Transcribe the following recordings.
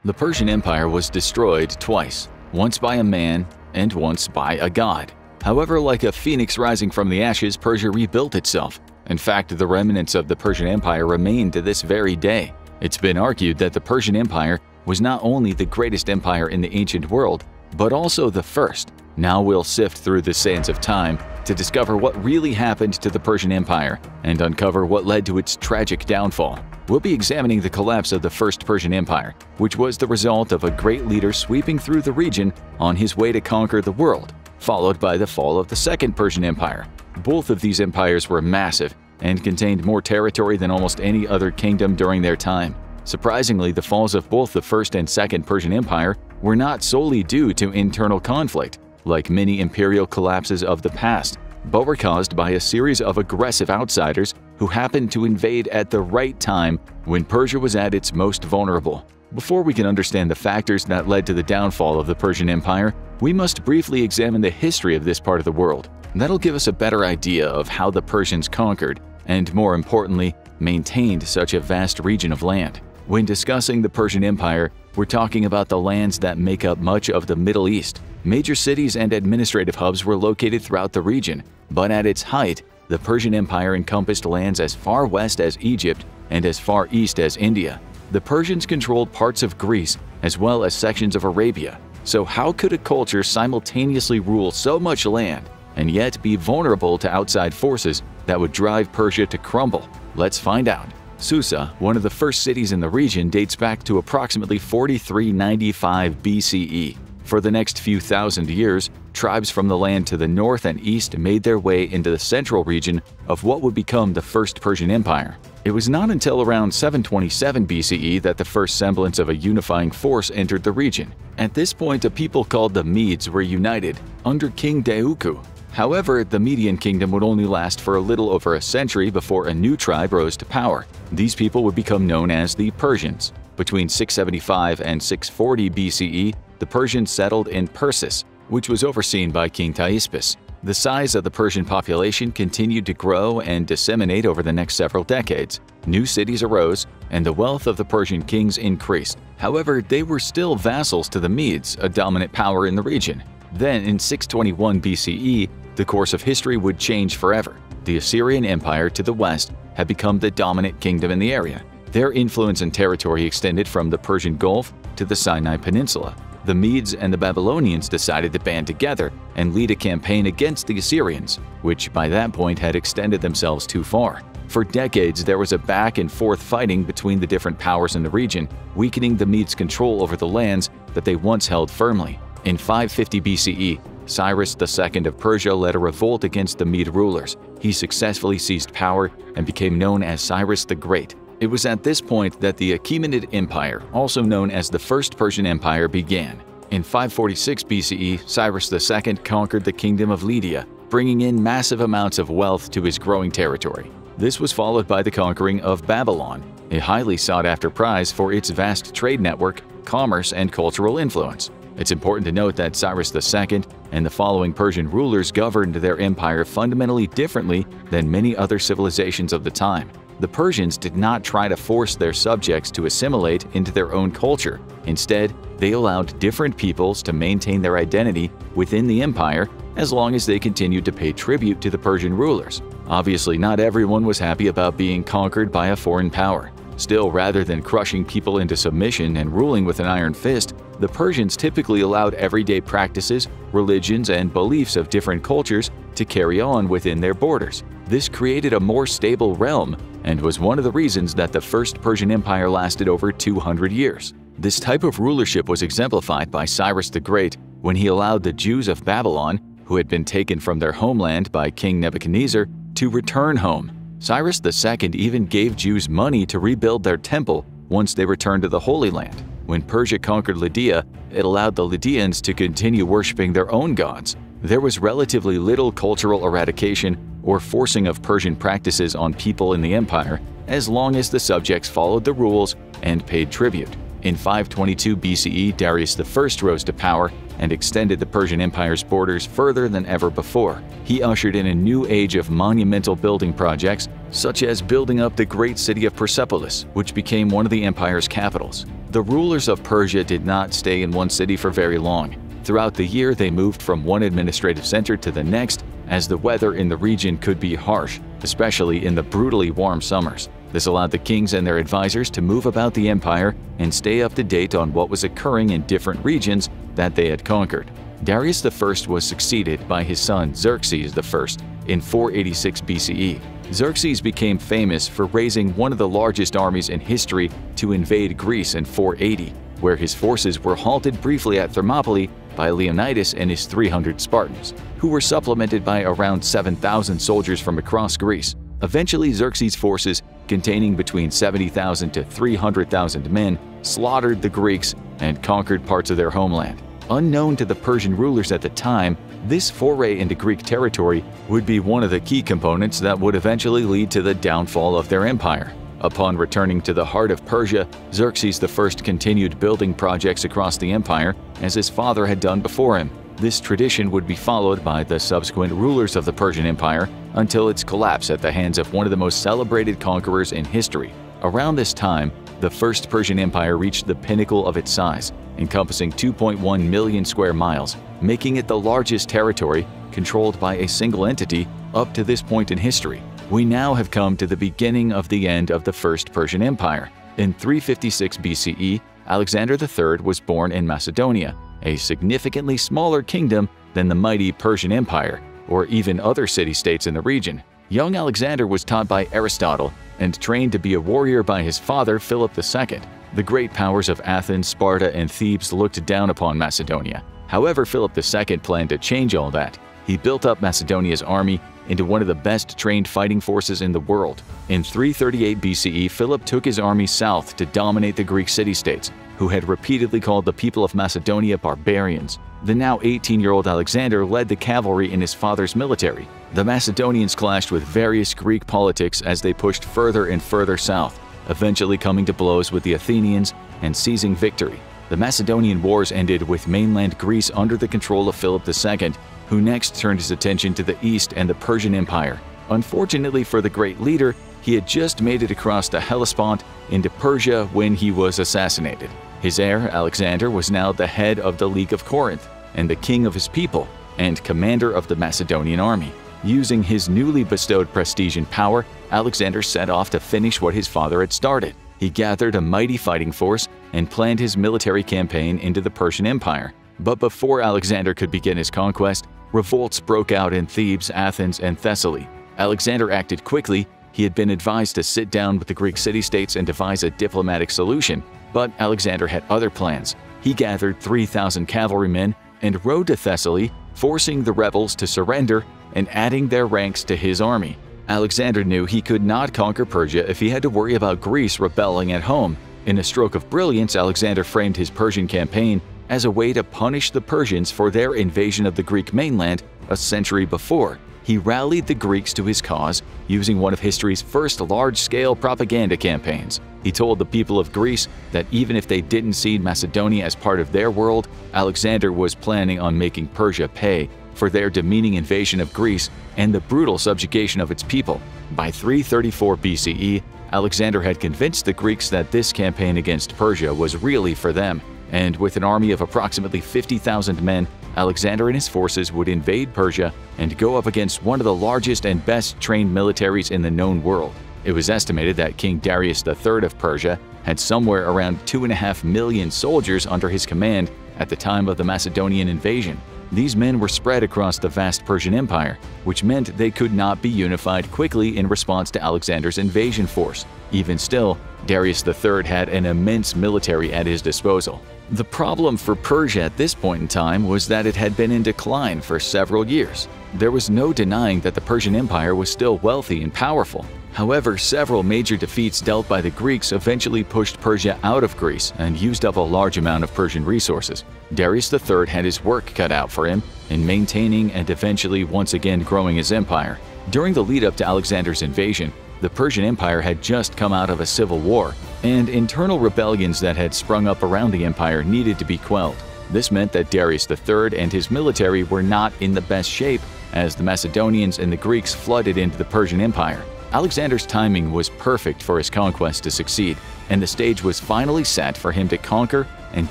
The Persian Empire was destroyed twice, once by a man and once by a god. However, like a phoenix rising from the ashes, Persia rebuilt itself. In fact, the remnants of the Persian Empire remain to this very day. It's been argued that the Persian Empire was not only the greatest empire in the ancient world, but also the first. Now we'll sift through the sands of time to discover what really happened to the Persian Empire and uncover what led to its tragic downfall. We'll be examining the collapse of the First Persian Empire, which was the result of a great leader sweeping through the region on his way to conquer the world, followed by the fall of the Second Persian Empire. Both of these empires were massive and contained more territory than almost any other kingdom during their time. Surprisingly, the falls of both the First and Second Persian Empire were not solely due to internal conflict, like many imperial collapses of the past, but were caused by a series of aggressive outsiders who happened to invade at the right time when Persia was at its most vulnerable. Before we can understand the factors that led to the downfall of the Persian Empire, we must briefly examine the history of this part of the world. That'll give us a better idea of how the Persians conquered, and more importantly, maintained such a vast region of land. When discussing the Persian Empire, we're talking about the lands that make up much of the Middle East. Major cities and administrative hubs were located throughout the region, but at its height, the Persian Empire encompassed lands as far west as Egypt and as far east as India. The Persians controlled parts of Greece as well as sections of Arabia. So how could a culture simultaneously rule so much land and yet be vulnerable to outside forces that would drive Persia to crumble? Let's find out. Susa, one of the first cities in the region, dates back to approximately 4395 BCE. For the next few thousand years, tribes from the land to the north and east made their way into the central region of what would become the First Persian Empire. It was not until around 727 BCE that the first semblance of a unifying force entered the region. At this point, a people called the Medes were united under King Daeuku. However, the Median kingdom would only last for a little over a century before a new tribe rose to power. These people would become known as the Persians. Between 675 and 640 BCE, the Persians settled in Persis, which was overseen by King Teispis. The size of the Persian population continued to grow and disseminate over the next several decades. New cities arose, and the wealth of the Persian kings increased. However, they were still vassals to the Medes, a dominant power in the region. Then, in 621 BCE, the course of history would change forever. The Assyrian Empire to the west had become the dominant kingdom in the area. Their influence and territory extended from the Persian Gulf to the Sinai Peninsula. The Medes and the Babylonians decided to band together and lead a campaign against the Assyrians, which by that point had extended themselves too far. For decades, there was a back-and-forth fighting between the different powers in the region, weakening the Medes' control over the lands that they once held firmly. In 550 BCE, Cyrus II of Persia led a revolt against the Mede rulers. He successfully seized power and became known as Cyrus the Great. It was at this point that the Achaemenid Empire, also known as the First Persian Empire, began. In 546 BCE, Cyrus II conquered the kingdom of Lydia, bringing in massive amounts of wealth to his growing territory. This was followed by the conquering of Babylon, a highly sought-after prize for its vast trade network, commerce, and cultural influence. It's important to note that Cyrus II and the following Persian rulers governed their empire fundamentally differently than many other civilizations of the time. The Persians did not try to force their subjects to assimilate into their own culture. Instead, they allowed different peoples to maintain their identity within the empire as long as they continued to pay tribute to the Persian rulers. Obviously, not everyone was happy about being conquered by a foreign power. Still, rather than crushing people into submission and ruling with an iron fist, the Persians typically allowed everyday practices, religions, and beliefs of different cultures to carry on within their borders. This created a more stable realm and was one of the reasons that the First Persian Empire lasted over 200 years. This type of rulership was exemplified by Cyrus the Great when he allowed the Jews of Babylon, who had been taken from their homeland by King Nebuchadnezzar, to return home. Cyrus II even gave Jews money to rebuild their temple once they returned to the Holy Land. When Persia conquered Lydia, it allowed the Lydians to continue worshipping their own gods. There was relatively little cultural eradication or forcing of Persian practices on people in the empire, as long as the subjects followed the rules and paid tribute. In 522 BCE, Darius I rose to power and extended the Persian Empire's borders further than ever before. He ushered in a new age of monumental building projects such as building up the great city of Persepolis, which became one of the empire's capitals. The rulers of Persia did not stay in one city for very long. Throughout the year, they moved from one administrative center to the next, as the weather in the region could be harsh, especially in the brutally warm summers. This allowed the kings and their advisors to move about the empire and stay up to date on what was occurring in different regions that they had conquered. Darius I was succeeded by his son Xerxes I in 486 BCE. Xerxes became famous for raising one of the largest armies in history to invade Greece in 480, where his forces were halted briefly at Thermopylae by Leonidas and his 300 Spartans, who were supplemented by around 7,000 soldiers from across Greece. Eventually, Xerxes' forces, containing between 70,000 to 300,000 men, slaughtered the Greeks and conquered parts of their homeland. Unknown to the Persian rulers at the time, this foray into Greek territory would be one of the key components that would eventually lead to the downfall of their empire. Upon returning to the heart of Persia, Xerxes I continued building projects across the empire as his father had done before him. This tradition would be followed by the subsequent rulers of the Persian Empire until its collapse at the hands of one of the most celebrated conquerors in history. Around this time, the First Persian Empire reached the pinnacle of its size, encompassing 2.1 million square miles, making it the largest territory controlled by a single entity up to this point in history. We now have come to the beginning of the end of the First Persian Empire. In 356 BCE, Alexander III was born in Macedonia, a significantly smaller kingdom than the mighty Persian Empire, or even other city-states in the region. Young Alexander was taught by Aristotle and trained to be a warrior by his father, Philip II. The great powers of Athens, Sparta, and Thebes looked down upon Macedonia. However, Philip II planned to change all that. He built up Macedonia's army into one of the best trained fighting forces in the world. In 338 BCE, Philip took his army south to dominate the Greek city-states, who had repeatedly called the people of Macedonia barbarians. The now 18-year-old Alexander led the cavalry in his father's military. The Macedonians clashed with various Greek politics as they pushed further and further south, eventually coming to blows with the Athenians and seizing victory. The Macedonian Wars ended with mainland Greece under the control of Philip II, who next turned his attention to the east and the Persian Empire. Unfortunately for the great leader, he had just made it across the Hellespont into Persia when he was assassinated. His heir, Alexander, was now the head of the League of Corinth and the king of his people and commander of the Macedonian army. Using his newly bestowed prestige and power, Alexander set off to finish what his father had started. He gathered a mighty fighting force and planned his military campaign into the Persian Empire. But before Alexander could begin his conquest, revolts broke out in Thebes, Athens, and Thessaly. Alexander acted quickly. He had been advised to sit down with the Greek city-states and devise a diplomatic solution, but Alexander had other plans. He gathered 3,000 cavalrymen and rode to Thessaly, forcing the rebels to surrender and adding their ranks to his army. Alexander knew he could not conquer Persia if he had to worry about Greece rebelling at home. In a stroke of brilliance, Alexander framed his Persian campaign as a way to punish the Persians for their invasion of the Greek mainland a century before. He rallied the Greeks to his cause using one of history's first large-scale propaganda campaigns. He told the people of Greece that even if they didn't see Macedonia as part of their world, Alexander was planning on making Persia pay for their demeaning invasion of Greece and the brutal subjugation of its people. By 334 BCE, Alexander had convinced the Greeks that this campaign against Persia was really for them, and with an army of approximately 50,000 men, Alexander and his forces would invade Persia and go up against one of the largest and best-trained militaries in the known world. It was estimated that King Darius III of Persia had somewhere around 2.5 million soldiers under his command at the time of the Macedonian invasion. These men were spread across the vast Persian Empire, which meant they could not be unified quickly in response to Alexander's invasion force. Even still, Darius III had an immense military at his disposal. The problem for Persia at this point in time was that it had been in decline for several years. There was no denying that the Persian Empire was still wealthy and powerful. However, several major defeats dealt by the Greeks eventually pushed Persia out of Greece and used up a large amount of Persian resources. Darius III had his work cut out for him in maintaining and eventually once again growing his empire. During the lead-up to Alexander's invasion, the Persian Empire had just come out of a civil war, and internal rebellions that had sprung up around the empire needed to be quelled. This meant that Darius III and his military were not in the best shape as the Macedonians and the Greeks flooded into the Persian Empire. Alexander's timing was perfect for his conquest to succeed, and the stage was finally set for him to conquer and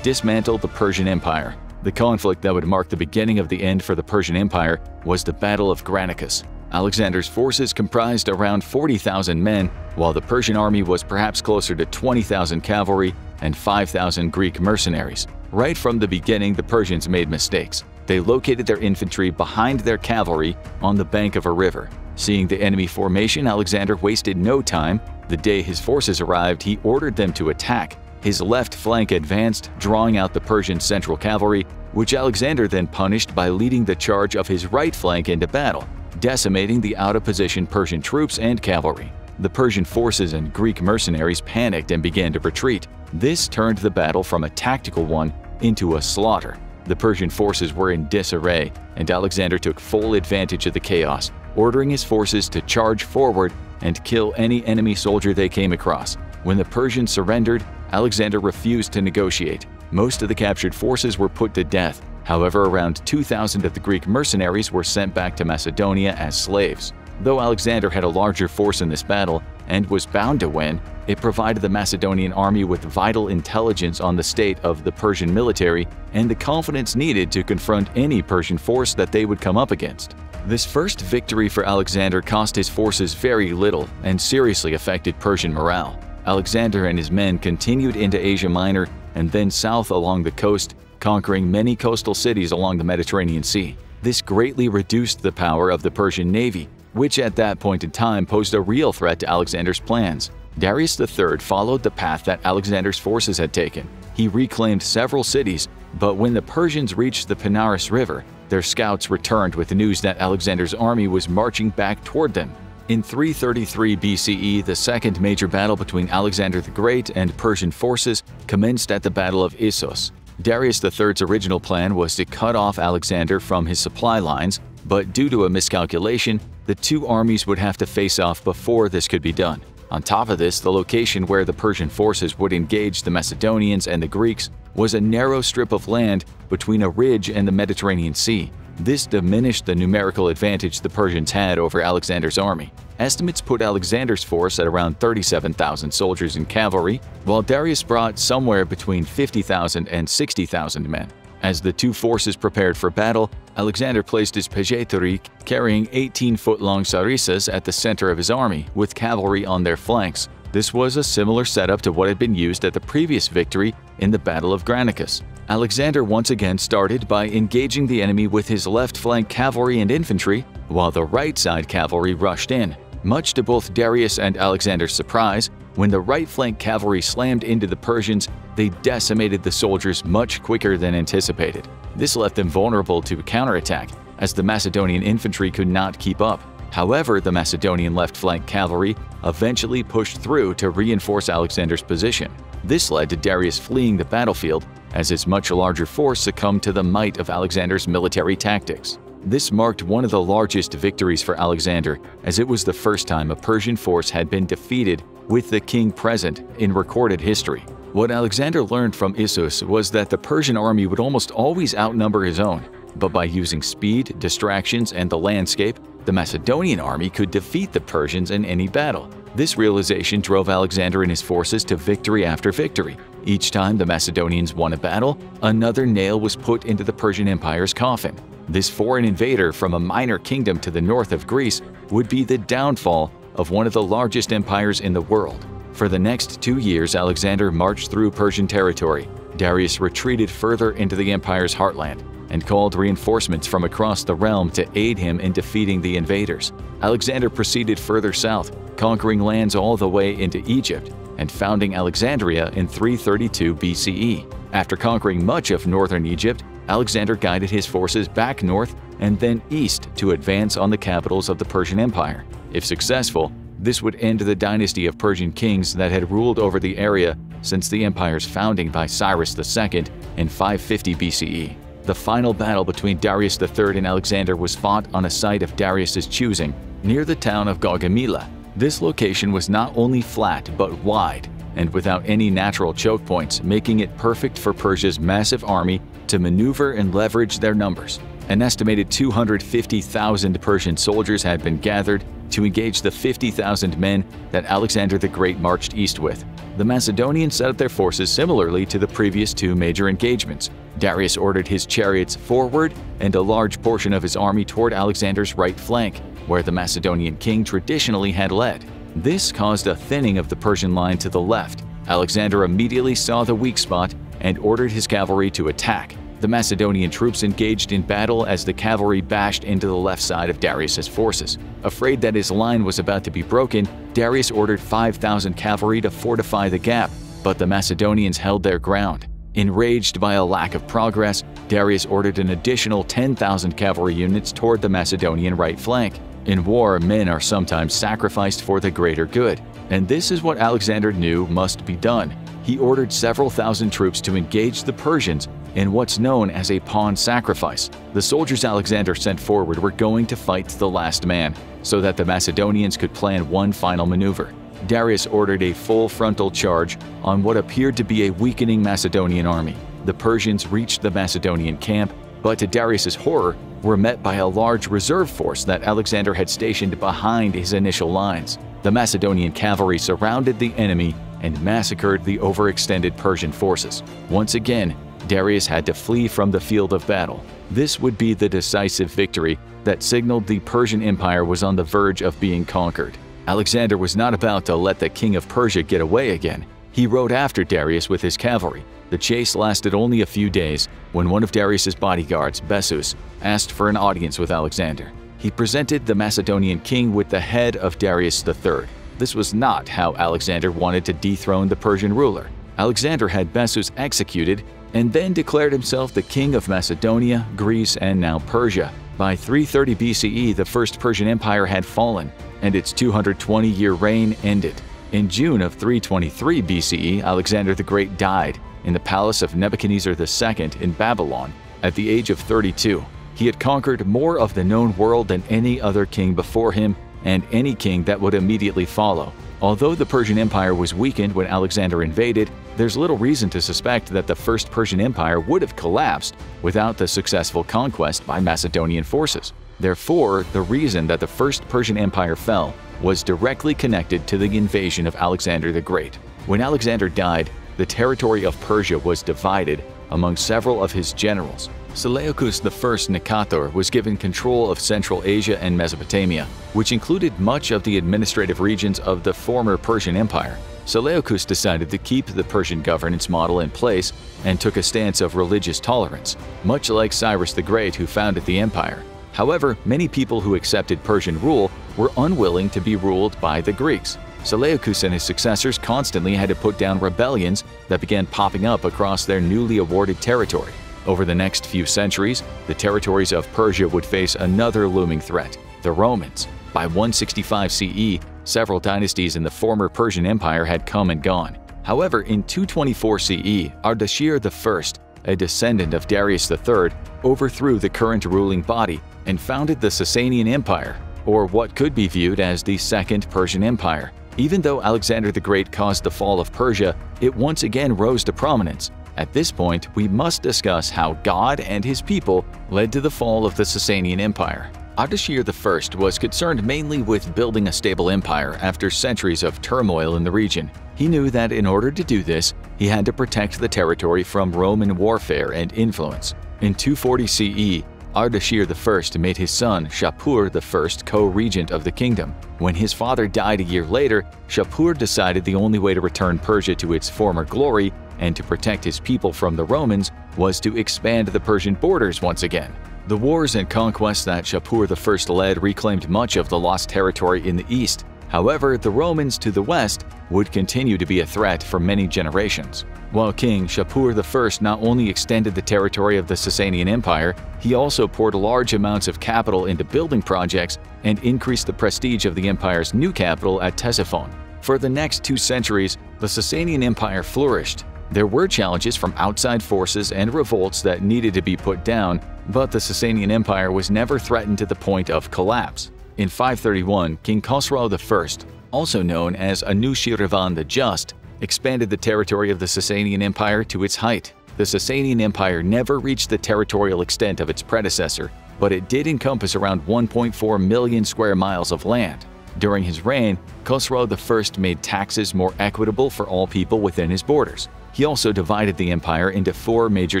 dismantle the Persian Empire. The conflict that would mark the beginning of the end for the Persian Empire was the Battle of Granicus. Alexander's forces comprised around 40,000 men, while the Persian army was perhaps closer to 20,000 cavalry and 5,000 Greek mercenaries. Right from the beginning, the Persians made mistakes. They located their infantry behind their cavalry on the bank of a river. Seeing the enemy formation, Alexander wasted no time. The day his forces arrived, he ordered them to attack. His left flank advanced, drawing out the Persian central cavalry, which Alexander then punished by leading the charge of his right flank into battle, decimating the out-of-position Persian troops and cavalry. The Persian forces and Greek mercenaries panicked and began to retreat. This turned the battle from a tactical one into a slaughter. The Persian forces were in disarray, and Alexander took full advantage of the chaos, ordering his forces to charge forward and kill any enemy soldier they came across. When the Persians surrendered, Alexander refused to negotiate. Most of the captured forces were put to death. However, around 2,000 of the Greek mercenaries were sent back to Macedonia as slaves. Though Alexander had a larger force in this battle and was bound to win, it provided the Macedonian army with vital intelligence on the state of the Persian military and the confidence needed to confront any Persian force that they would come up against. This first victory for Alexander cost his forces very little and seriously affected Persian morale. Alexander and his men continued into Asia Minor and then south along the coast, conquering many coastal cities along the Mediterranean Sea. This greatly reduced the power of the Persian navy, which at that point in time posed a real threat to Alexander's plans. Darius III followed the path that Alexander's forces had taken. He reclaimed several cities, but when the Persians reached the Pinaris River, their scouts returned with the news that Alexander's army was marching back toward them. In 333 BCE, the second major battle between Alexander the Great and Persian forces commenced at the Battle of Issos. Darius III's original plan was to cut off Alexander from his supply lines, but due to a miscalculation, the two armies would have to face off before this could be done. On top of this, the location where the Persian forces would engage the Macedonians and the Greeks was a narrow strip of land between a ridge and the Mediterranean Sea. This diminished the numerical advantage the Persians had over Alexander's army. Estimates put Alexander's force at around 37,000 soldiers and cavalry, while Darius brought somewhere between 50,000 and 60,000 men. As the two forces prepared for battle, Alexander placed his pageturik carrying 18-foot-long sarissas at the center of his army, with cavalry on their flanks. This was a similar setup to what had been used at the previous victory in the Battle of Granicus. Alexander once again started by engaging the enemy with his left flank cavalry and infantry, while the right side cavalry rushed in. Much to both Darius and Alexander's surprise, when the right flank cavalry slammed into the Persians, they decimated the soldiers much quicker than anticipated. This left them vulnerable to counterattack, as the Macedonian infantry could not keep up. However, the Macedonian left flank cavalry eventually pushed through to reinforce Alexander's position. This led to Darius fleeing the battlefield, as his much larger force succumbed to the might of Alexander's military tactics. This marked one of the largest victories for Alexander, as it was the first time a Persian force had been defeated with the king present in recorded history. What Alexander learned from Issus was that the Persian army would almost always outnumber his own, but by using speed, distractions, and the landscape, the Macedonian army could defeat the Persians in any battle. This realization drove Alexander and his forces to victory after victory. Each time the Macedonians won a battle, another nail was put into the Persian Empire's coffin. This foreign invader from a minor kingdom to the north of Greece would be the downfall of one of the largest empires in the world. For the next 2 years, Alexander marched through Persian territory. Darius retreated further into the empire's heartland and called reinforcements from across the realm to aid him in defeating the invaders. Alexander proceeded further south, conquering lands all the way into Egypt and founding Alexandria in 332 BCE. After conquering much of northern Egypt, Alexander guided his forces back north and then east to advance on the capitals of the Persian Empire. If successful, this would end the dynasty of Persian kings that had ruled over the area since the empire's founding by Cyrus II in 550 BCE. The final battle between Darius III and Alexander was fought on a site of Darius's choosing, near the town of Gaugamela. This location was not only flat but wide, and without any natural choke points, making it perfect for Persia's massive army to maneuver and leverage their numbers. An estimated 250,000 Persian soldiers had been gathered to engage the 50,000 men that Alexander the Great marched east with. The Macedonians set up their forces similarly to the previous two major engagements. Darius ordered his chariots forward and a large portion of his army toward Alexander's right flank, where the Macedonian king traditionally had led. This caused a thinning of the Persian line to the left. Alexander immediately saw the weak spot and ordered his cavalry to attack. The Macedonian troops engaged in battle as the cavalry bashed into the left side of Darius's forces. Afraid that his line was about to be broken, Darius ordered 5,000 cavalry to fortify the gap, but the Macedonians held their ground. Enraged by a lack of progress, Darius ordered an additional 10,000 cavalry units toward the Macedonian right flank. In war, men are sometimes sacrificed for the greater good, and this is what Alexander knew must be done. He ordered several thousand troops to engage the Persians in what's known as a pawn sacrifice. The soldiers Alexander sent forward were going to fight to the last man, so that the Macedonians could plan one final maneuver. Darius ordered a full frontal charge on what appeared to be a weakening Macedonian army. The Persians reached the Macedonian camp, but to Darius's horror, were met by a large reserve force that Alexander had stationed behind his initial lines. The Macedonian cavalry surrounded the enemy and massacred the overextended Persian forces. Once again, Darius had to flee from the field of battle. This would be the decisive victory that signaled the Persian Empire was on the verge of being conquered. Alexander was not about to let the king of Persia get away again. He rode after Darius with his cavalry. The chase lasted only a few days when one of Darius's bodyguards, Bessus, asked for an audience with Alexander. He presented the Macedonian king with the head of Darius III. This was not how Alexander wanted to dethrone the Persian ruler. Alexander had Bessus executed and then declared himself the king of Macedonia, Greece, and now Persia. By 330 BCE, the First Persian Empire had fallen, and its 220-year reign ended. In June of 323 BCE, Alexander the Great died in the palace of Nebuchadnezzar II in Babylon at the age of 32. He had conquered more of the known world than any other king before him and any king that would immediately follow. Although the Persian Empire was weakened when Alexander invaded, there's little reason to suspect that the First Persian Empire would have collapsed without the successful conquest by Macedonian forces. Therefore, the reason that the First Persian Empire fell was directly connected to the invasion of Alexander the Great. When Alexander died, the territory of Persia was divided among several of his generals. Seleucus I Nicator was given control of Central Asia and Mesopotamia, which included much of the administrative regions of the former Persian Empire. Seleucus decided to keep the Persian governance model in place and took a stance of religious tolerance, much like Cyrus the Great, who founded the empire. However, many people who accepted Persian rule were unwilling to be ruled by the Greeks. Seleucus and his successors constantly had to put down rebellions that began popping up across their newly awarded territory. Over the next few centuries, the territories of Persia would face another looming threat: the Romans. By 165 CE, several dynasties in the former Persian Empire had come and gone. However, in 224 CE, Ardashir I, a descendant of Darius III, overthrew the current ruling body and founded the Sasanian Empire, or what could be viewed as the Second Persian Empire. Even though Alexander the Great caused the fall of Persia, it once again rose to prominence. At this point, we must discuss how God and his people led to the fall of the Sasanian Empire. Ardashir I was concerned mainly with building a stable empire after centuries of turmoil in the region. He knew that in order to do this, he had to protect the territory from Roman warfare and influence. In 240 CE, Ardashir I made his son Shapur I co-regent of the kingdom. When his father died a year later, Shapur decided the only way to return Persia to its former glory and to protect his people from the Romans was to expand the Persian borders once again. The wars and conquests that Shapur I led reclaimed much of the lost territory in the east. However, the Romans to the west would continue to be a threat for many generations. While king, Shapur I not only extended the territory of the Sasanian Empire, he also poured large amounts of capital into building projects and increased the prestige of the empire's new capital at Ctesiphon. For the next 2 centuries, the Sasanian Empire flourished. There were challenges from outside forces and revolts that needed to be put down, but the Sasanian Empire was never threatened to the point of collapse. In 531, King Khosrau I, also known as Anushirvan the Just, expanded the territory of the Sasanian Empire to its height. The Sasanian Empire never reached the territorial extent of its predecessor, but it did encompass around 1.4 million square miles of land. During his reign, Khosrow I made taxes more equitable for all people within his borders. He also divided the empire into 4 major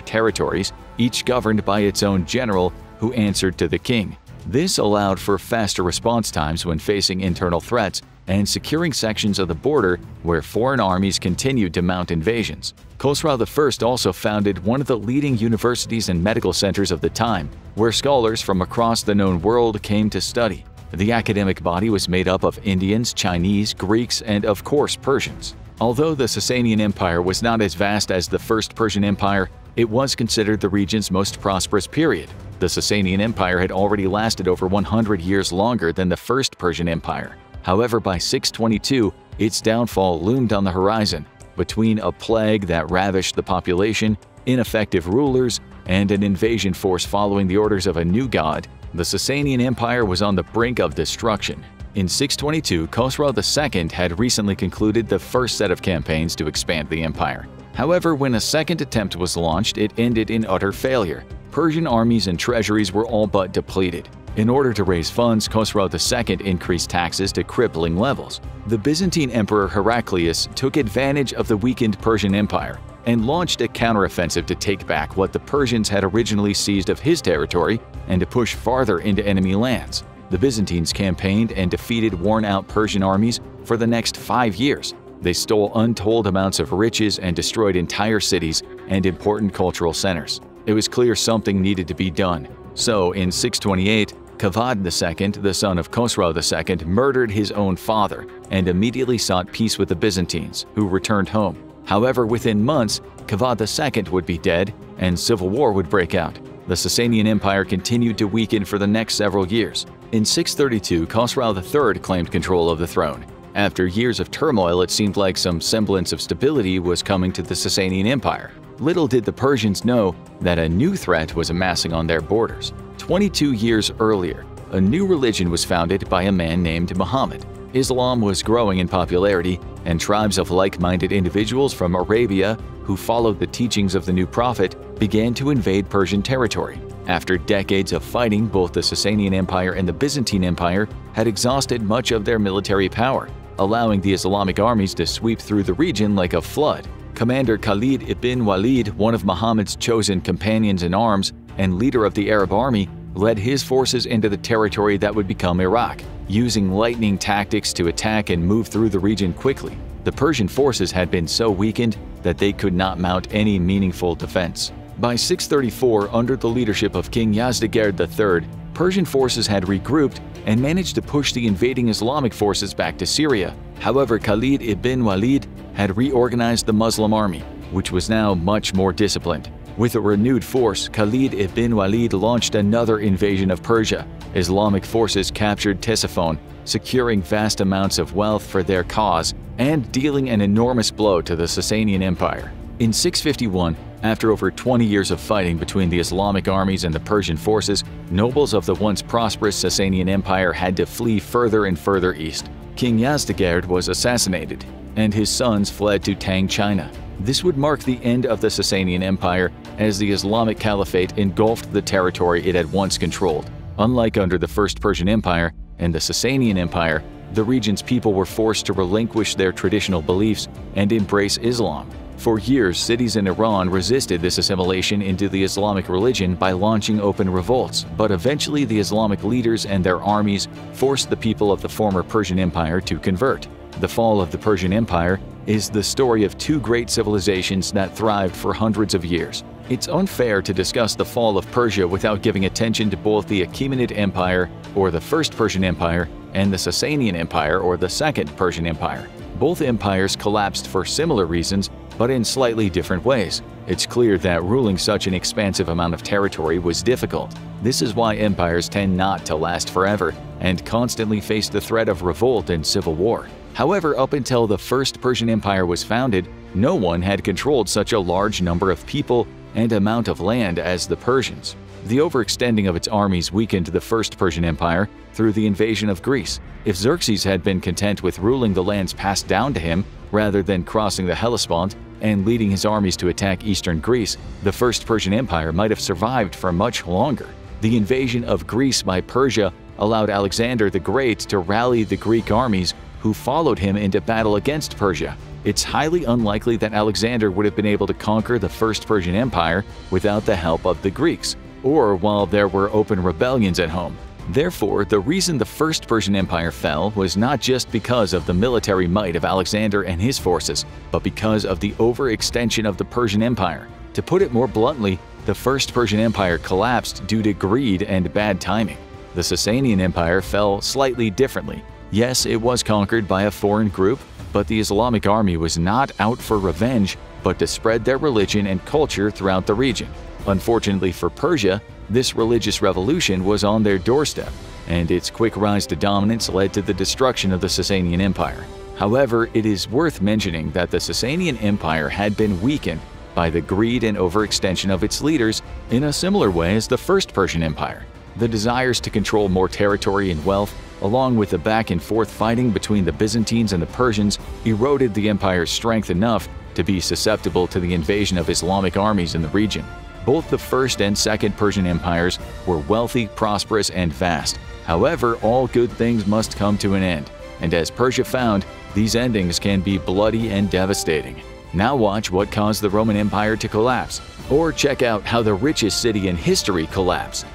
territories, each governed by its own general who answered to the king. This allowed for faster response times when facing internal threats and securing sections of the border where foreign armies continued to mount invasions. Khosrow I also founded one of the leading universities and medical centers of the time, where scholars from across the known world came to study. The academic body was made up of Indians, Chinese, Greeks, and of course Persians. Although the Sasanian Empire was not as vast as the First Persian Empire, it was considered the region's most prosperous period. The Sasanian Empire had already lasted over 100 years longer than the First Persian Empire. However, by 622, its downfall loomed on the horizon. Between a plague that ravished the population, ineffective rulers, and an invasion force following the orders of a new god, the Sasanian Empire was on the brink of destruction. In 622, Khosrow II had recently concluded the first set of campaigns to expand the empire. However, when a second attempt was launched, it ended in utter failure. Persian armies and treasuries were all but depleted. In order to raise funds, Khosrow II increased taxes to crippling levels. The Byzantine Emperor Heraclius took advantage of the weakened Persian Empire and launched a counteroffensive to take back what the Persians had originally seized of his territory and to push farther into enemy lands. The Byzantines campaigned and defeated worn-out Persian armies for the next 5 years. They stole untold amounts of riches and destroyed entire cities and important cultural centers. It was clear something needed to be done. So, in 628, Kavad II, the son of Khosrow II, murdered his own father and immediately sought peace with the Byzantines, who returned home. However, within months, Kavad II would be dead and civil war would break out. The Sasanian Empire continued to weaken for the next several years. In 632, Khosrow III claimed control of the throne. After years of turmoil, it seemed like some semblance of stability was coming to the Sasanian Empire. Little did the Persians know that a new threat was amassing on their borders. 22 years earlier, a new religion was founded by a man named Muhammad. Islam was growing in popularity, and tribes of like-minded individuals from Arabia who followed the teachings of the new prophet began to invade Persian territory. After decades of fighting, both the Sasanian Empire and the Byzantine Empire had exhausted much of their military power, allowing the Islamic armies to sweep through the region like a flood. Commander Khalid ibn Walid, one of Muhammad's chosen companions in arms and leader of the Arab army, led his forces into the territory that would become Iraq, using lightning tactics to attack and move through the region quickly. The Persian forces had been so weakened that they could not mount any meaningful defense. By 634, under the leadership of King Yazdegerd III, Persian forces had regrouped and managed to push the invading Islamic forces back to Syria. However, Khalid ibn Walid had reorganized the Muslim army, which was now much more disciplined. With a renewed force, Khalid ibn Walid launched another invasion of Persia. Islamic forces captured Ctesiphon, securing vast amounts of wealth for their cause and dealing an enormous blow to the Sasanian Empire. In 651, after over 20 years of fighting between the Islamic armies and the Persian forces, nobles of the once prosperous Sasanian Empire had to flee further and further east. King Yazdegerd was assassinated, and his sons fled to Tang China. This would mark the end of the Sasanian Empire, as the Islamic Caliphate engulfed the territory it had once controlled. Unlike under the First Persian Empire and the Sasanian Empire, the region's people were forced to relinquish their traditional beliefs and embrace Islam. For years, cities in Iran resisted this assimilation into the Islamic religion by launching open revolts, but eventually the Islamic leaders and their armies forced the people of the former Persian Empire to convert. The fall of the Persian Empire is the story of two great civilizations that thrived for hundreds of years. It's unfair to discuss the fall of Persia without giving attention to both the Achaemenid Empire, or the First Persian Empire, and the Sasanian Empire, or the Second Persian Empire. Both empires collapsed for similar reasons, but in slightly different ways. It's clear that ruling such an expansive amount of territory was difficult. This is why empires tend not to last forever and constantly face the threat of revolt and civil war. However, up until the First Persian Empire was founded, no one had controlled such a large number of people and amount of land as the Persians. The overextending of its armies weakened the First Persian Empire through the invasion of Greece. If Xerxes had been content with ruling the lands passed down to him rather than crossing the Hellespont and leading his armies to attack eastern Greece, the First Persian Empire might have survived for much longer. The invasion of Greece by Persia allowed Alexander the Great to rally the Greek armies who followed him into battle against Persia. It's highly unlikely that Alexander would have been able to conquer the First Persian Empire without the help of the Greeks, or while there were open rebellions at home. Therefore, the reason the First Persian Empire fell was not just because of the military might of Alexander and his forces, but because of the overextension of the Persian Empire. To put it more bluntly, the First Persian Empire collapsed due to greed and bad timing. The Sasanian Empire fell slightly differently. Yes, it was conquered by a foreign group, but the Islamic army was not out for revenge, but to spread their religion and culture throughout the region. Unfortunately for Persia, this religious revolution was on their doorstep, and its quick rise to dominance led to the destruction of the Sasanian Empire. However, it is worth mentioning that the Sasanian Empire had been weakened by the greed and overextension of its leaders in a similar way as the First Persian Empire. The desires to control more territory and wealth, along with the back-and-forth fighting between the Byzantines and the Persians, eroded the empire's strength enough to be susceptible to the invasion of Islamic armies in the region. Both the First and Second Persian empires were wealthy, prosperous, and vast. However, all good things must come to an end, and as Persia found, these endings can be bloody and devastating. Now watch what caused the Roman Empire to collapse, or check out how the richest city in history collapsed.